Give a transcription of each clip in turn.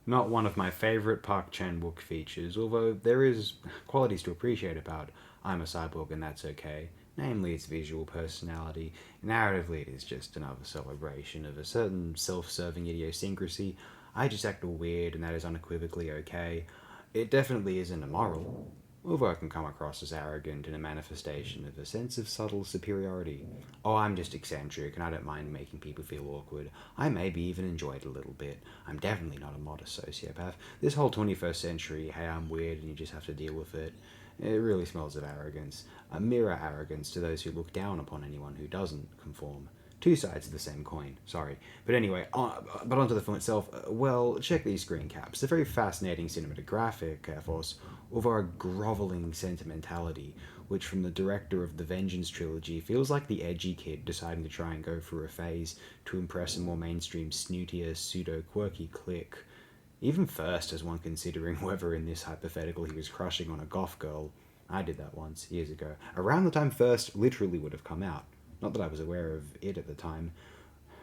Not one of my favourite Park Chan-wook features, although there is qualities to appreciate about I'm a Cyborg and That's Okay, namely its visual personality. Narratively, it is just another celebration of a certain self-serving idiosyncrasy. I just act all weird and that is unequivocally okay. It definitely isn't immoral, although it can come across as arrogant and a manifestation of a sense of subtle superiority. Oh, I'm just eccentric and I don't mind making people feel awkward. I maybe even enjoy it a little bit. I'm definitely not a modest sociopath. This whole 21st century, hey, I'm weird and you just have to deal with it, it really smells of arrogance. A mirror arrogance to those who look down upon anyone who doesn't conform. Two sides of the same coin, sorry. But anyway, but onto the film itself. Well, check these screen caps. They're very fascinating cinematographic efforts, over a groveling sentimentality, which from the director of the Vengeance trilogy feels like the edgy kid deciding to try and go through a phase to impress a more mainstream, snootier, pseudo-quirky clique. Even first, as one considering whether in this hypothetical he was crushing on a goth girl. I did that once, years ago. Around the time First literally would have come out. Not that I was aware of it at the time.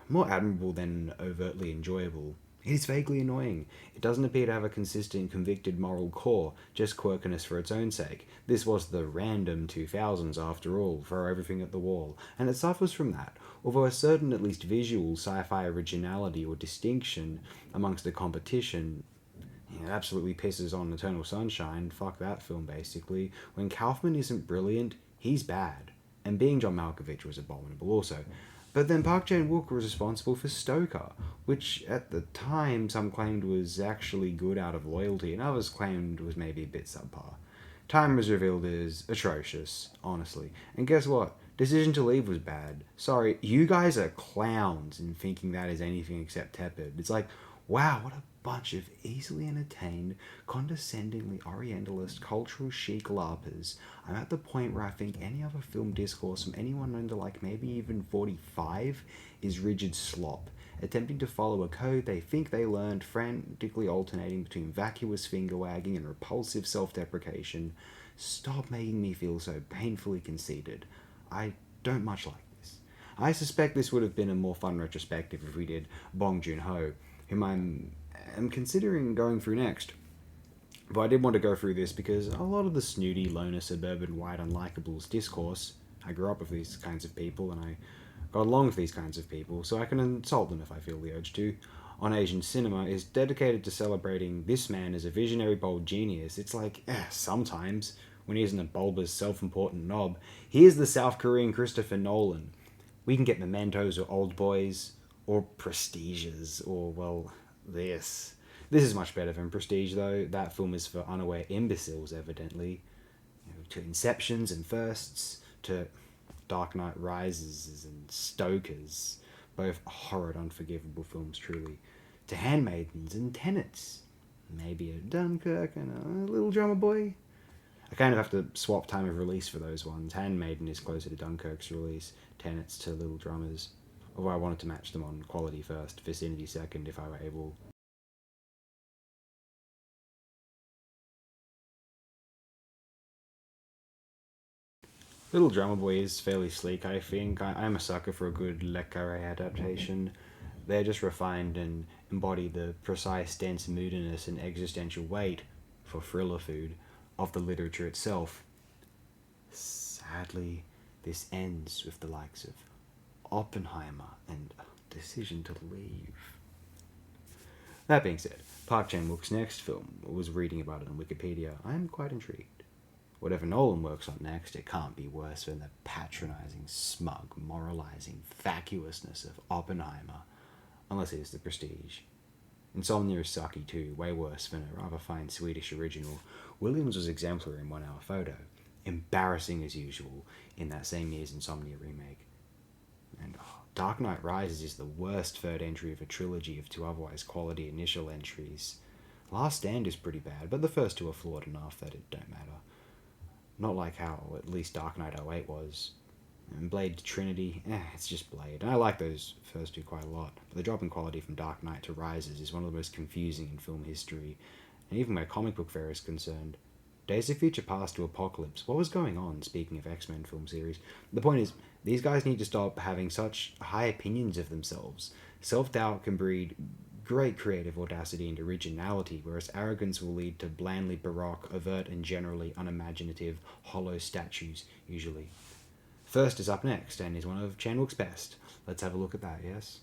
More admirable than overtly enjoyable. It is vaguely annoying. It doesn't appear to have a consistent, convicted moral core, just quirkiness for its own sake. This was the random 2000s after all, throw everything at the wall, and it suffers from that. Although a certain, at least visual, sci fi originality or distinction amongst the competition, it absolutely pisses on Eternal Sunshine. Fuck that film, basically. When Kaufman isn't brilliant, he's bad. And being John Malkovich was abominable also. But then Park Chan Wook was responsible for Stoker, which at the time some claimed was actually good out of loyalty, and others claimed was maybe a bit subpar. Time was revealed as atrocious, honestly. And guess what? Decision to Leave was bad. Sorry, you guys are clowns in thinking that is anything except tepid. It's like, wow, what a bunch of easily entertained, condescendingly orientalist, cultural chic larpers. I'm at the point where I think any other film discourse from anyone under like maybe even 45 is rigid slop, attempting to follow a code they think they learned, frantically alternating between vacuous finger wagging and repulsive self deprecation. Stop making me feel so painfully conceited. I don't much like this. I suspect this would have been a more fun retrospective if we did Bong Joon Ho, whom am considering going through next. But I did want to go through this because a lot of the snooty, loner, suburban, white unlikables discourse, I grew up with these kinds of people and I got along with these kinds of people, so I can insult them if I feel the urge to, on Asian cinema is dedicated to celebrating this man as a visionary, bold genius. It's like, sometimes, when he isn't a bulbous, self important knob, he is the South Korean Christopher Nolan. We can get mementos or old boys, or prestiges, or, well, this. This is much better than Prestige, though. That film is for unaware imbeciles, evidently. To Inceptions and Firsts, to Dark Knight Rises and Stokers. Both horrid, unforgivable films, truly. To Handmaidens and Tenets. Maybe a Dunkirk and a Little Drummer Boy. I kind of have to swap time of release for those ones. Handmaiden is closer to Dunkirk's release, Tenets to Little Drummers. Although I wanted to match them on quality first, vicinity second if I were able. Little Drummer Boy is fairly sleek, I think. I'm a sucker for a good Le Carre adaptation. They're just refined and embody the precise, dense moodiness and existential weight, for thriller food, of the literature itself. Sadly, this ends with the likes of Oppenheimer and Decision to Leave. That being said, Park Chan Wook's next film was reading about it on Wikipedia. I'm quite intrigued. Whatever Nolan works on next, it can't be worse than the patronizing, smug, moralizing vacuousness of Oppenheimer, unless it is The Prestige. Insomnia is sucky too, way worse than a rather fine Swedish original. Williams was exemplary in 1 Hour Photo, embarrassing as usual in that same year's Insomnia remake. And Dark Knight Rises is the worst third entry of a trilogy of two otherwise quality initial entries. Last Stand is pretty bad, but the first two are flawed enough that it don't matter. Not like how at least Dark Knight '08 was. And Blade Trinity, it's just Blade. And I like those first two quite a lot. But the drop in quality from Dark Knight to Rises is one of the most confusing in film history. And even where comic book fare is concerned. Days of Future Past to Apocalypse. What was going on, speaking of X-Men film series? The point is, these guys need to stop having such high opinions of themselves. Self-doubt can breed great creative audacity and originality, whereas arrogance will lead to blandly baroque, overt, and generally unimaginative, hollow statues, usually. First is up next, and is one of Chan-wook's best. Let's have a look at that, yes?